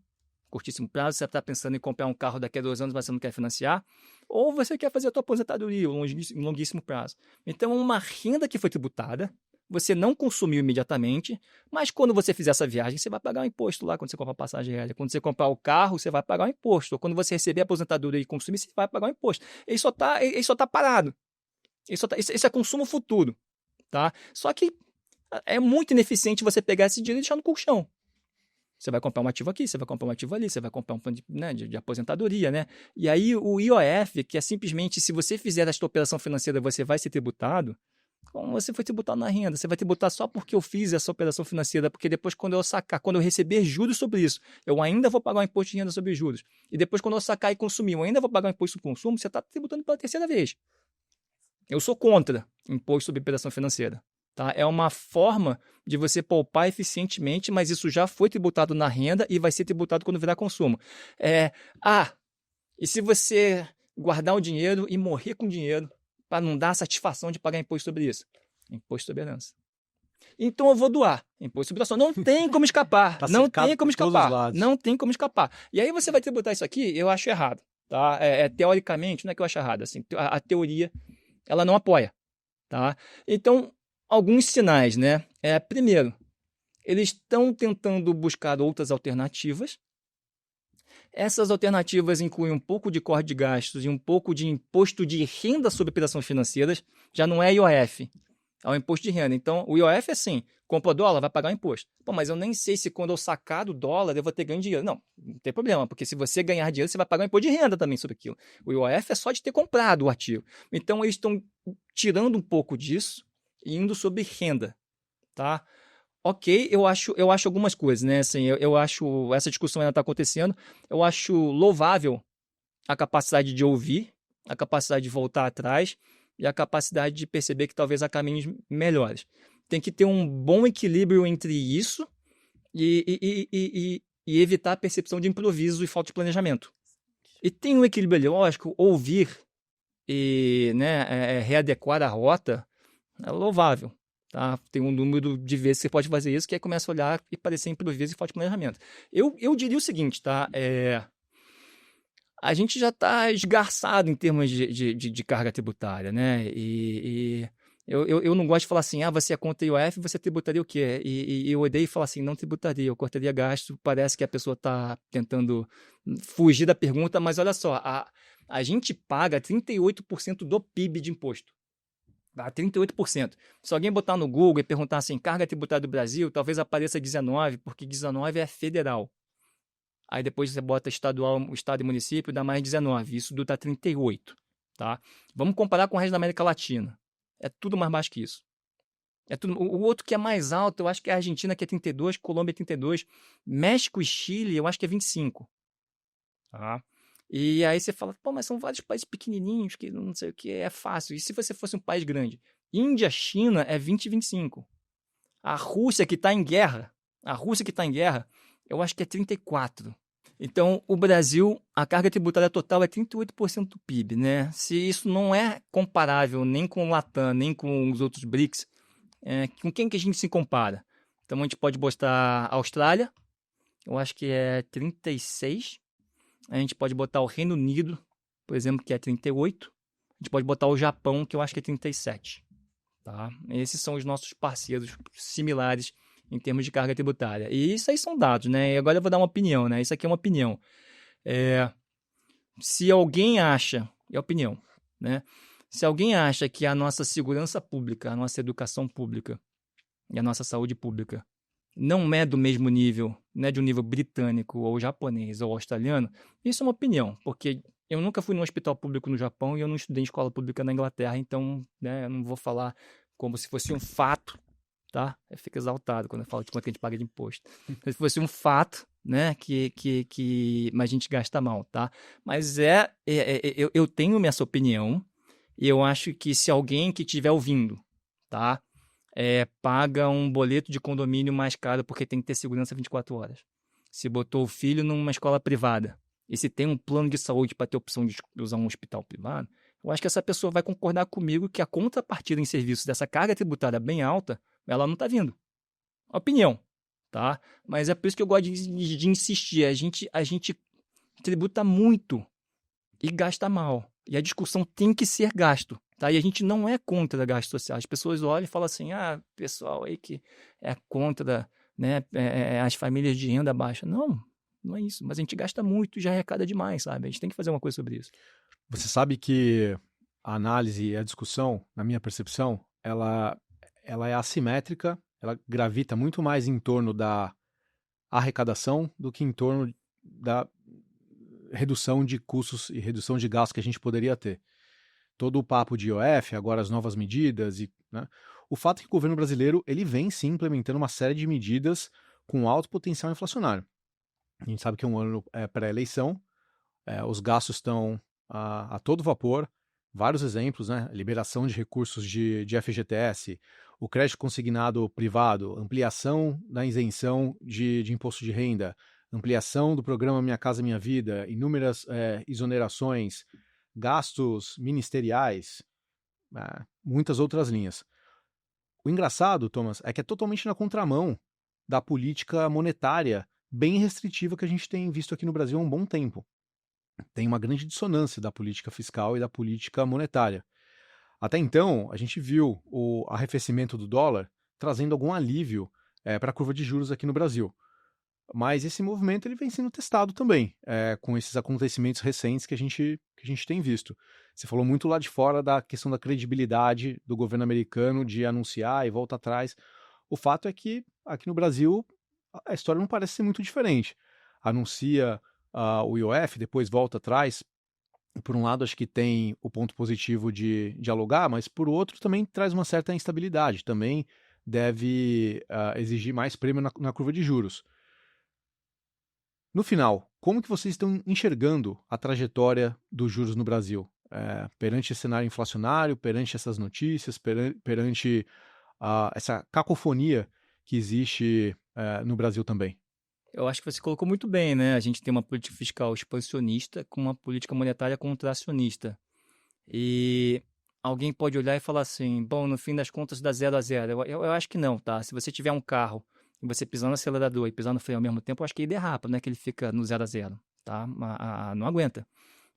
curtíssimo prazo, você está pensando em comprar um carro daqui a 2 anos, mas você não quer financiar, ou você quer fazer a tua aposentadoria em longuíssimo prazo. Então, uma renda que foi tributada, você não consumiu imediatamente, mas quando você fizer essa viagem, você vai pagar um imposto lá, quando você comprar a passagem aérea. Quando você comprar o carro, você vai pagar um imposto. Ou quando você receber a aposentadoria e consumir, você vai pagar um imposto. Ele só tá parado. Isso é consumo futuro. Tá? Só que é muito ineficiente você pegar esse dinheiro e deixar no colchão. Você vai comprar um ativo aqui, você vai comprar um ativo ali, você vai comprar um plano de aposentadoria, né? E aí o IOF, que é simplesmente, se você fizer esta operação financeira, você vai ser tributado, como você foi tributado na renda, você vai tributar só porque eu fiz essa operação financeira, porque depois quando eu sacar, quando eu receber juros sobre isso, eu ainda vou pagar um imposto de renda sobre juros. E depois quando eu sacar e consumir, eu ainda vou pagar um imposto sobre consumo, você está tributando pela 3ª vez. Eu sou contra imposto sobre operação financeira. Tá? É uma forma de você poupar eficientemente, mas isso já foi tributado na renda e vai ser tributado quando virar consumo. E se você guardar o dinheiro e morrer com o dinheiro para não dar a satisfação de pagar imposto sobre isso? Imposto sobre herança. Então eu vou doar. Imposto sobre doação. Não tem como escapar. Não tem como escapar. Não tem como escapar. E aí você vai tributar isso aqui, eu acho errado. Tá? Teoricamente, não é que eu acho errado. Assim, a teoria, ela não apoia. Tá? Então, alguns sinais, né? Primeiro, eles estão tentando buscar outras alternativas. Essas alternativas incluem um pouco de corte de gastos e um pouco de imposto de renda sobre operações financeiras. Já não é IOF, é o imposto de renda. Então, o IOF é assim, compra dólar, vai pagar o imposto. Pô, mas eu nem sei se quando eu sacar o dólar eu vou ter ganho de dinheiro. Não tem problema, porque se você ganhar dinheiro, você vai pagar o imposto de renda também sobre aquilo. O IOF é só de ter comprado o ativo. Então, eles estão tirando um pouco disso e indo sobre renda, tá? Ok, eu acho algumas coisas, né? Assim, eu acho, essa discussão ainda está acontecendo, eu acho louvável a capacidade de ouvir, a capacidade de voltar atrás e a capacidade de perceber que talvez há caminhos melhores. Tem que ter um bom equilíbrio entre isso e evitar a percepção de improviso e falta de planejamento. E tem um equilíbrio ali, lógico, ouvir e, né, readequar a rota é louvável, tá? Tem um número de vezes que você pode fazer isso, que aí começa a olhar e parecer improviso e falta de planejamento. Eu diria o seguinte, tá? A gente já está esgarçado em termos de carga tributária, né? E eu não gosto de falar assim, você é contra o IOF, você tributaria o quê? E eu odeio falar assim, não tributaria, eu cortaria gasto, parece que a pessoa está tentando fugir da pergunta, mas olha só, a gente paga 38% do PIB de imposto. 38%. Se alguém botar no Google e perguntar assim, carga tributária do Brasil, talvez apareça 19%, porque 19% é federal. Aí depois você bota estadual, estado e município, dá mais 19%. Isso dá 38%. Tá? Vamos comparar com o resto da América Latina. É tudo mais baixo que isso. O outro que é mais alto, eu acho que é a Argentina, que é 32%, Colômbia é 32%, México e Chile, eu acho que é 25%. Tá? E aí você fala, mas são vários países pequenininhos, que não sei o que, é fácil. E se você fosse um país grande? Índia, China é 20 e 25. A Rússia que está em guerra, eu acho que é 34. Então, o Brasil, a carga tributária total é 38% do PIB, né? Se isso não é comparável nem com o Latam, nem com os outros BRICS, com quem que a gente se compara? Então, a gente pode botar a Austrália, eu acho que é 36. A gente pode botar o Reino Unido, por exemplo, que é 38. A gente pode botar o Japão, que eu acho que é 37. Tá? Esses são os nossos parceiros similares em termos de carga tributária. E isso aí são dados, né? E agora eu vou dar uma opinião, né? Isso aqui é uma opinião. Se alguém acha, é opinião, né? Se alguém acha que a nossa segurança pública, a nossa educação pública e a nossa saúde pública não é do mesmo nível, não é de um nível britânico ou japonês ou australiano, isso é uma opinião, porque eu nunca fui num hospital público no Japão e eu não estudei em escola pública na Inglaterra, então, né, eu não vou falar como se fosse um fato, tá? Eu fico exaltado quando eu falo de quanto que a gente paga de imposto. Se fosse um fato, né, mas a gente gasta mal, tá? Mas eu tenho essa opinião e eu acho que se alguém que estiver ouvindo, tá, paga um boleto de condomínio mais caro porque tem que ter segurança 24 horas. Se botou o filho numa escola privada e se tem um plano de saúde para ter opção de usar um hospital privado, eu acho que essa pessoa vai concordar comigo que a contrapartida em serviço dessa carga tributária bem alta, ela não está vindo. Opinião, tá? Mas é por isso que eu gosto de insistir. A gente tributa muito e gasta mal. E a discussão tem que ser gasto. Tá? E a gente não é contra gasto social. As pessoas olham e falam assim, pessoal aí que é contra, né, as famílias de renda baixa. Não, não é isso. Mas a gente gasta muito e já arrecada demais, sabe? A gente tem que fazer uma coisa sobre isso. Você sabe que a análise e a discussão, na minha percepção, ela é assimétrica, ela gravita muito mais em torno da arrecadação do que em torno da redução de custos e redução de gastos que a gente poderia ter. Todo o papo de IOF, agora as novas medidas, né? O fato é que o governo brasileiro ele vem sim implementando uma série de medidas com alto potencial inflacionário. A gente sabe que é um ano pré-eleição, os gastos estão a todo vapor, vários exemplos, né? Liberação de recursos de FGTS, o crédito consignado privado, ampliação da isenção de imposto de renda, ampliação do programa Minha Casa Minha Vida, inúmeras exonerações, gastos ministeriais, muitas outras linhas. O engraçado, Thomas, é que é totalmente na contramão da política monetária bem restritiva que a gente tem visto aqui no Brasil há um bom tempo. Tem uma grande dissonância da política fiscal e da política monetária. Até então, a gente viu o arrefecimento do dólar trazendo algum alívio para a curva de juros aqui no Brasil. Mas esse movimento ele vem sendo testado também, com esses acontecimentos recentes que a gente tem visto. Você falou muito lá de fora da questão da credibilidade do governo americano de anunciar e volta atrás. O fato é que aqui no Brasil a história não parece ser muito diferente. Anuncia o IOF, depois volta atrás. Por um lado, acho que tem o ponto positivo de dialogar, mas por outro também traz uma certa instabilidade. Também deve exigir mais prêmio na curva de juros. No final, como que vocês estão enxergando a trajetória dos juros no Brasil? Perante esse cenário inflacionário, perante essas notícias, perante essa cacofonia que existe no Brasil também? Eu acho que você colocou muito bem, né? A gente tem uma política fiscal expansionista com uma política monetária contracionista. E alguém pode olhar e falar assim, bom, no fim das contas dá 0 a 0. Eu acho que não, tá? Se você tiver um carro e você pisar no acelerador e pisar no freio ao mesmo tempo, eu acho que ele derrapa, não é que ele fica no 0 a 0, tá? Não aguenta.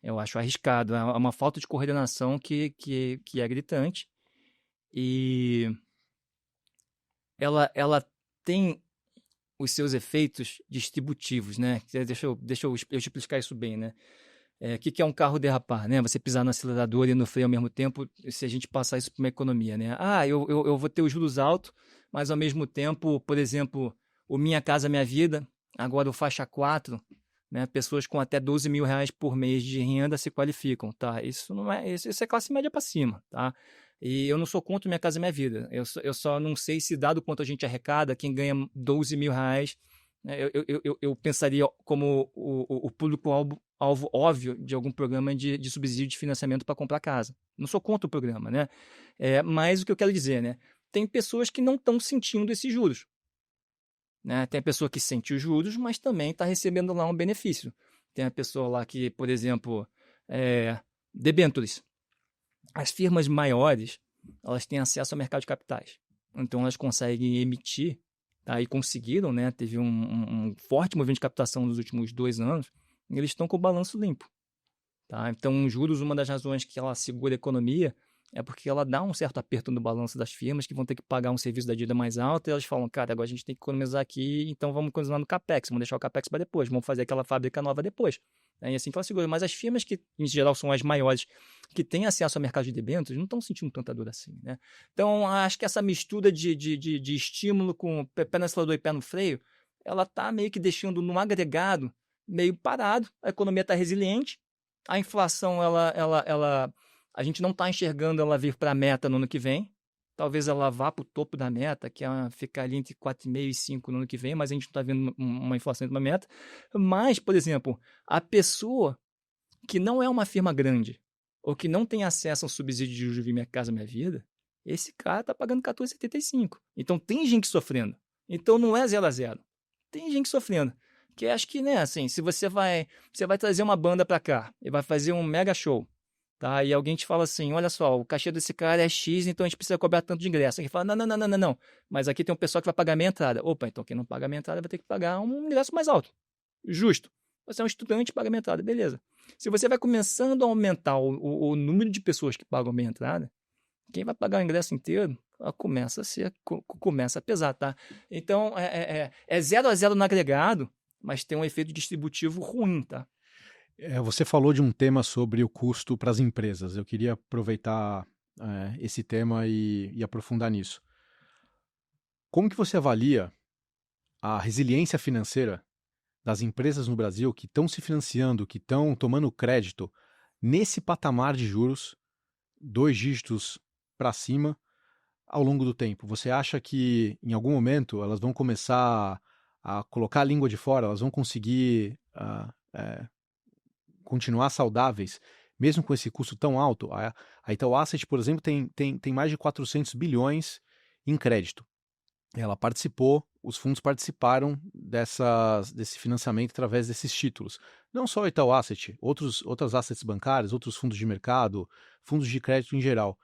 Eu acho arriscado. É uma falta de coordenação que é gritante. E ela tem os seus efeitos distributivos, né? Deixa eu explicar isso bem, né? O que é um carro derrapar, né? Você pisar no acelerador e no freio ao mesmo tempo, se a gente passar isso para uma economia, né? Eu vou ter os juros altos, mas ao mesmo tempo, por exemplo, o Minha Casa Minha Vida, agora o faixa 4, né? Pessoas com até 12 mil reais por mês de renda se qualificam, tá? Isso é classe média para cima, tá? E eu não sou contra Minha Casa Minha Vida. Eu só não sei se, dado quanto a gente arrecada, quem ganha 12 mil reais, né, eu pensaria como o público-alvo óbvio de algum programa de subsídio de financiamento para comprar casa. Não sou contra o programa, né? Mas o que eu quero dizer, né? Tem pessoas que não estão sentindo esses juros. né? Tem a pessoa que sente os juros, mas também está recebendo lá um benefício. Tem a pessoa lá que, por exemplo, debêntures. As firmas maiores, elas têm acesso ao mercado de capitais. Então, elas conseguem emitir, tá? E conseguiram, né? Teve um forte movimento de captação nos últimos 2 anos, e eles estão com o balanço limpo. Tá? Então, juros, uma das razões que ela segura a economia é porque ela dá um certo aperto no balanço das firmas que vão ter que pagar um serviço da dívida mais alto e elas falam, cara, agora a gente tem que economizar aqui, então vamos economizar no CAPEX, vamos deixar o CAPEX para depois, vamos fazer aquela fábrica nova depois. E assim que ela segura. Mas as firmas que, em geral, são as maiores, que têm acesso ao mercado de debêntures, não estão sentindo tanta dor assim, né? Então, acho que essa mistura de estímulo com pé no acelerador e pé no freio, ela está meio que deixando no agregado meio parado, a economia está resiliente, a inflação, a gente não está enxergando ela vir para a meta no ano que vem. Talvez ela vá para o topo da meta, que é ficar ali entre 4,5% e 5% no ano que vem, mas a gente não está vendo uma inflação entre uma meta. Mas, por exemplo, a pessoa que não é uma firma grande ou que não tem acesso ao subsídio de juros de Minha Casa Minha Vida, esse cara está pagando 14,75%. Então, tem gente sofrendo. Então, não é 0 a 0. Tem gente sofrendo. Que acho que, né, assim, se você vai trazer uma banda para cá e vai fazer um mega show, tá? E alguém te fala assim, olha só, o cachê desse cara é X, então a gente precisa cobrar tanto de ingresso. Aí fala, não, mas aqui tem um pessoal que vai pagar meia entrada. Opa, então quem não paga meia entrada vai ter que pagar um ingresso mais alto. Justo. Você é um estudante, paga meia entrada, beleza. Se você vai começando a aumentar o número de pessoas que pagam meia entrada, quem vai pagar o ingresso inteiro começa a pesar, tá? Então, é 0 a 0 no agregado, mas tem um efeito distributivo ruim, tá? Você falou de um tema sobre o custo para as empresas. Eu queria aproveitar esse tema e aprofundar nisso. Como que você avalia a resiliência financeira das empresas no Brasil que estão se financiando, que estão tomando crédito nesse patamar de juros, 2 dígitos para cima, ao longo do tempo? Você acha que em algum momento elas vão começar a colocar a língua de fora, elas vão conseguir continuar saudáveis, mesmo com esse custo tão alto? A Itaú Asset, por exemplo, tem mais de 400 bilhões em crédito. Ela participou, os fundos participaram desse financiamento através desses títulos. Não só a Itaú Asset, outras assets bancárias, outros fundos de mercado, fundos de crédito em geral.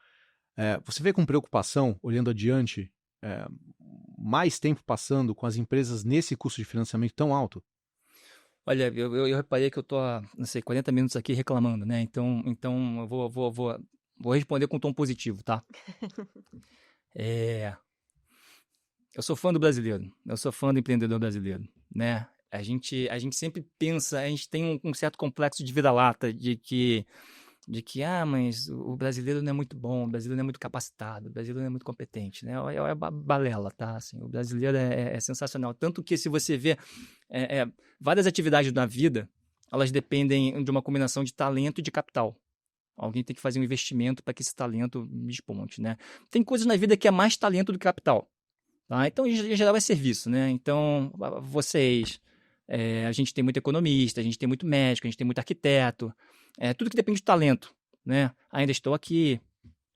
Você vê com preocupação, olhando adiante, mais tempo passando com as empresas nesse custo de financiamento tão alto? Olha, eu reparei que eu tô há, não sei, 40 minutos aqui reclamando, né? Então eu vou responder com um tom positivo, tá? Eu sou fã do brasileiro, eu sou fã do empreendedor brasileiro, né? A gente sempre pensa, a gente tem um certo complexo de vira-lata de que, mas o brasileiro não é muito bom, o brasileiro não é muito capacitado, o brasileiro não é muito competente, né? É balela, tá? Assim, o brasileiro é sensacional. Tanto que se você vê várias atividades da vida, elas dependem de uma combinação de talento e de capital. Alguém tem que fazer um investimento para que esse talento desponte, né? Tem coisas na vida que é mais talento do que capital, tá? Então, em geral, é serviço, né? Então, a gente tem muito economista, a gente tem muito médico, a gente tem muito arquiteto, tudo que depende de talento, né? Ainda estou aqui,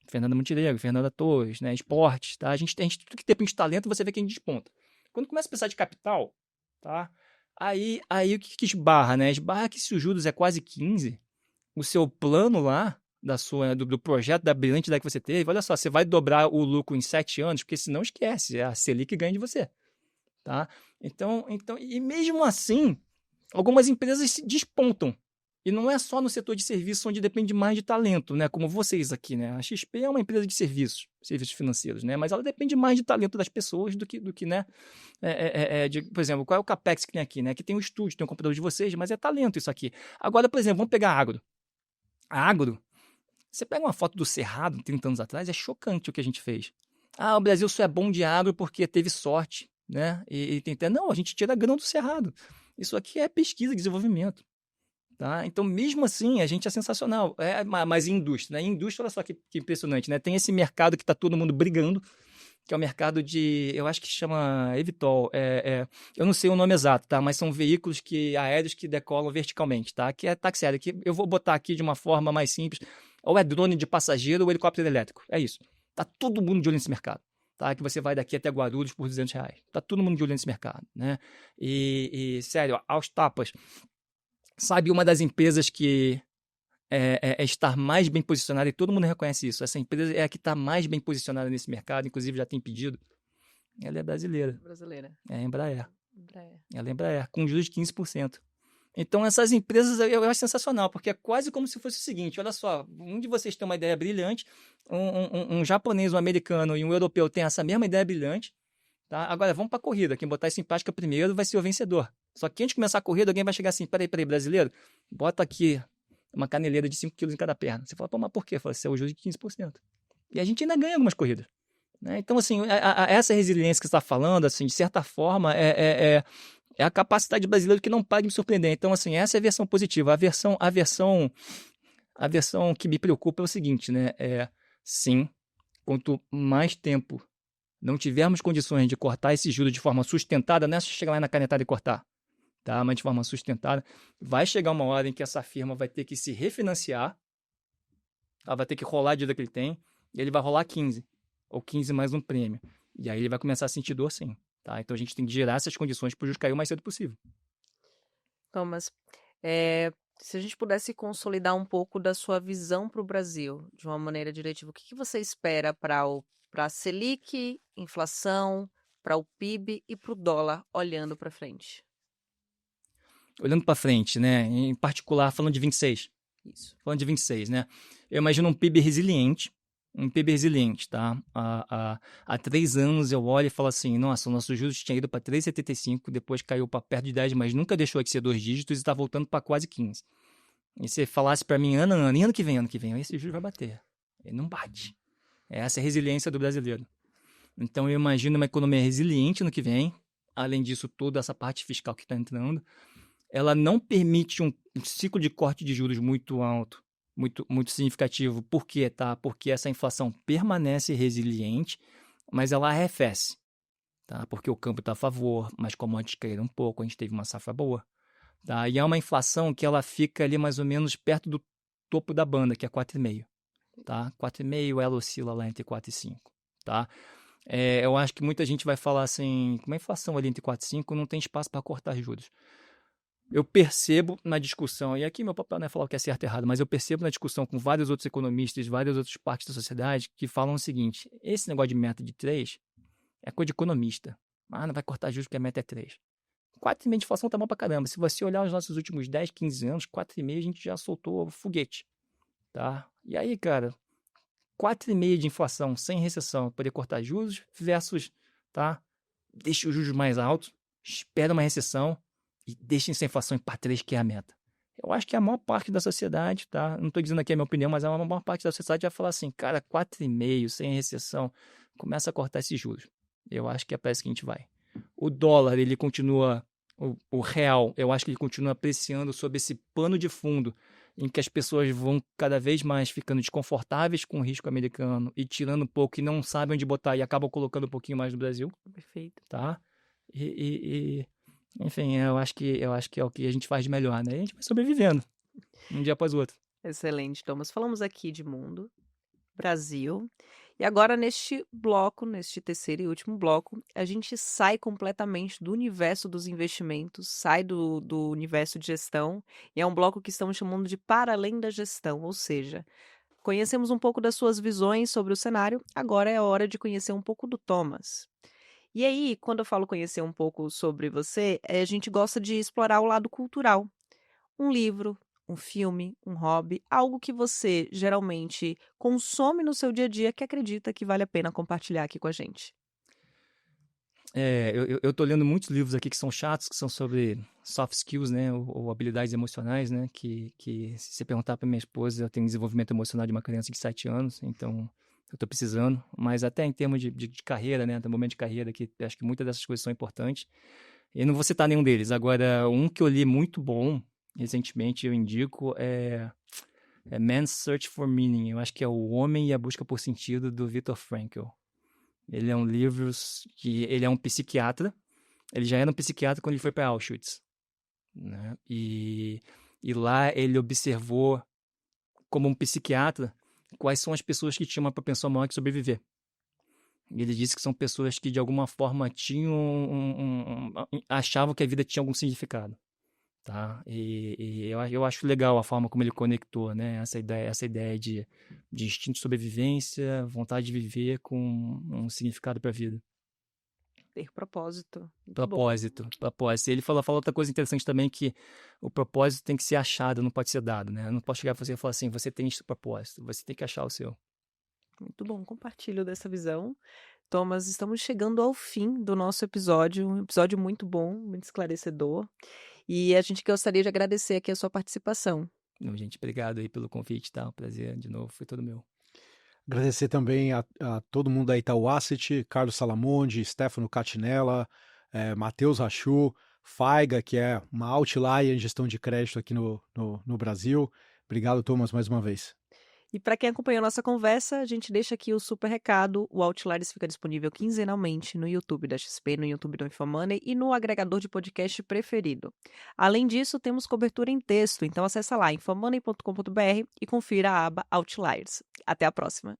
Fernanda Montenegro, Fernanda Torres, né? Esportes, tá? A gente tudo que depende de talento, você vê que a gente desponta. Quando começa a pensar de capital, tá? Aí o que esbarra, né? Esbarra que se os juros é quase 15, o seu plano lá, do projeto, da brilhante ideia que você teve, olha só, você vai dobrar o lucro em 7 anos, porque senão esquece, é a Selic que ganha de você, tá? Então, e mesmo assim, algumas empresas se despontam. E não é só no setor de serviços onde depende mais de talento, né? Como vocês aqui, né? A XP é uma empresa de serviços financeiros, né? Mas ela depende mais de talento das pessoas do que né? Por exemplo, qual é o CAPEX que tem aqui, né? Aqui tem o estúdio, tem o computador de vocês, mas é talento isso aqui. Agora, por exemplo, vamos pegar a Agro. A Agro, você pega uma foto do Cerrado, 30 anos atrás, é chocante o que a gente fez. O Brasil só é bom de agro porque teve sorte, né? Não, a gente tira grão do Cerrado. Isso aqui é pesquisa e desenvolvimento. Tá? Então, mesmo assim, a gente é sensacional. Mas em indústria, né? Em indústria, olha só que impressionante, né? Tem esse mercado que está todo mundo brigando, que é o mercado eu acho que chama eVTOL. Eu não sei o nome exato, tá? Mas são veículos aéreos que decolam verticalmente, tá? Que é táxi aéreo. Que eu vou botar aqui de uma forma mais simples. Ou é drone de passageiro ou helicóptero elétrico. É isso. Tá todo mundo de olho nesse mercado. tá? Que você vai daqui até Guarulhos por R$200. Tá todo mundo de olho nesse mercado, né? Sério, aos tapas, sabe uma das empresas que estar mais bem posicionada, e todo mundo reconhece isso, essa empresa é a que está mais bem posicionada nesse mercado, inclusive já tem pedido, ela é brasileira. Brasileira. É a Embraer. Embraer. Ela é Embraer, com juros de 15%. Então, essas empresas eu acho sensacional, porque é quase como se fosse o seguinte, olha só, um de vocês tem uma ideia brilhante, um japonês, um americano e um europeu tem essa mesma ideia brilhante, tá? Agora, vamos para a corrida, quem botar isso em prática primeiro vai ser o vencedor. Só que antes de começar a corrida, alguém vai chegar assim, peraí, brasileiro, bota aqui uma caneleira de 5 quilos em cada perna. Você fala, pô, mas por quê? Fala, você é o juros de 15%. E a gente ainda ganha algumas corridas. Né? Então, assim, essa resiliência que você está falando, assim, de certa forma, é a capacidade brasileira que não para de me surpreender. Então, assim, essa é a versão positiva. A versão que me preocupa é o seguinte, né? Sim, quanto mais tempo não tivermos condições de cortar esse juros de forma sustentada, não é só chegar lá na canetada e cortar, tá? Mas de forma sustentada, vai chegar uma hora em que essa firma vai ter que se refinanciar, ela vai ter que rolar a dívida que ele tem, e ele vai rolar 15, ou 15 mais um prêmio. E aí ele vai começar a sentir dor, sim. Tá? Então a gente tem que gerar essas condições para o juros cair o mais cedo possível. Thomas, se a gente pudesse consolidar um pouco da sua visão para o Brasil, de uma maneira diretiva, o que você espera para a Selic, inflação, para o PIB e para o dólar, olhando para frente? Olhando para frente, né? Em particular, falando de 26. Isso. Falando de 26, né? Eu imagino um PIB resiliente, tá? Há 3 anos eu olho e falo assim, nossa, o nosso juros tinha ido para 3,75, depois caiu para perto de 10, mas nunca deixou de ser 2 dígitos e está voltando para quase 15. E se falasse para mim ano a ano, e ano que vem, esse juros vai bater. Ele não bate. Essa é a resiliência do brasileiro. Então eu imagino uma economia resiliente no que vem, além disso, toda essa parte fiscal que está entrando. Ela não permite um ciclo de corte de juros muito alto, muito significativo. Por quê? Tá? Porque essa inflação permanece resiliente, mas ela arrefece. Tá? Porque o campo está a favor, mas commodities caíram um pouco, a gente teve uma safra boa. Tá? E é uma inflação que ela fica ali mais ou menos perto do topo da banda, que é 4,5. Tá? 4,5, ela oscila lá entre 4 e 5. Tá? Eu acho que muita gente vai falar assim, com uma inflação ali entre 4 e 5, não tem espaço para cortar juros. Eu percebo na discussão, e aqui meu papel não é falar o que é certo e errado, mas eu percebo na discussão com vários outros economistas, várias outras partes da sociedade, que falam o seguinte, esse negócio de meta de 3 é coisa de economista. Não vai cortar juros porque a meta é 3. 4,5 de inflação tá bom pra caramba. Se você olhar os nossos últimos 10, 15 anos, 4,5 a gente já soltou foguete. Tá? E aí, cara, 4,5 de inflação sem recessão, poder cortar juros versus, tá? Deixa os juros mais altos, espera uma recessão, e deixem essa inflação para 3, que é a meta. Eu acho que a maior parte da sociedade, tá? Não estou dizendo aqui a minha opinião, mas a maior parte da sociedade vai falar assim, cara, 4,5, sem recessão, começa a cortar esses juros. Eu acho que é para isso que a gente vai. O dólar, ele continua, o real, eu acho que ele continua apreciando sob esse pano de fundo, em que as pessoas vão cada vez mais ficando desconfortáveis com o risco americano e tirando um pouco e não sabem onde botar e acabam colocando um pouquinho mais no Brasil. Perfeito. Tá? Enfim, eu acho que é o que a gente faz de melhor, né? A gente vai sobrevivendo, um dia após o outro. Excelente, Thomas. Falamos aqui de mundo, Brasil, e agora neste bloco, neste terceiro e último bloco, a gente sai completamente do universo dos investimentos, sai do universo de gestão, e é um bloco que estamos chamando de para além da gestão, ou seja, conhecemos um pouco das suas visões sobre o cenário, agora é a hora de conhecer um pouco do Thomas. E aí, quando eu falo conhecer um pouco sobre você, a gente gosta de explorar o lado cultural. Um livro, um filme, um hobby, algo que você geralmente consome no seu dia a dia que acredita que vale a pena compartilhar aqui com a gente. Eu tô lendo muitos livros aqui que são chatos, que são sobre soft skills, né, ou habilidades emocionais, né, que se você perguntar para minha esposa, eu tenho desenvolvimento emocional de uma criança de 7 anos, então eu tô precisando, mas até em termos de carreira, né, do momento de carreira, que acho que muitas dessas coisas são importantes. Eu não vou citar nenhum deles. Agora, um que eu li muito bom, recentemente, eu indico, é Man's Search for Meaning. Eu acho que é O Homem e a Busca por Sentido, do Viktor Frankl. Ele é um livro que ele é um psiquiatra. Ele já era um psiquiatra quando ele foi para Auschwitz, né? E lá ele observou, como um psiquiatra, quais são as pessoas que tinham uma propensão maior de sobreviver. E ele disse que são pessoas que, de alguma forma, achavam que a vida tinha algum significado. Tá? E eu acho legal a forma como ele conectou, né? Essa ideia de instinto de sobrevivência, vontade de viver com um significado para a vida. Ter propósito. Muito bom. Propósito. E ele falou outra coisa interessante também, que o propósito tem que ser achado, não pode ser dado, né? Eu não posso chegar para você e falar assim, você tem esse propósito, você tem que achar o seu. Muito bom, compartilho dessa visão. Thomas, estamos chegando ao fim do nosso episódio, um episódio muito bom, muito esclarecedor. E a gente gostaria de agradecer aqui a sua participação. Não, gente, obrigado aí pelo convite, tá? Um prazer de novo, foi todo meu. Agradecer também a todo mundo da Itaú Asset, Carlos Salamonde, Stefano Catinella, Matheus Rachu, Faiga, que é uma outlier em gestão de crédito aqui no Brasil. Obrigado, Thomas, mais uma vez. E para quem acompanhou a nossa conversa, a gente deixa aqui o super recado. O Outliers fica disponível quinzenalmente no YouTube da XP, no YouTube do Infomoney e no agregador de podcast preferido. Além disso, temos cobertura em texto, então acessa lá infomoney.com.br e confira a aba Outliers. Até a próxima!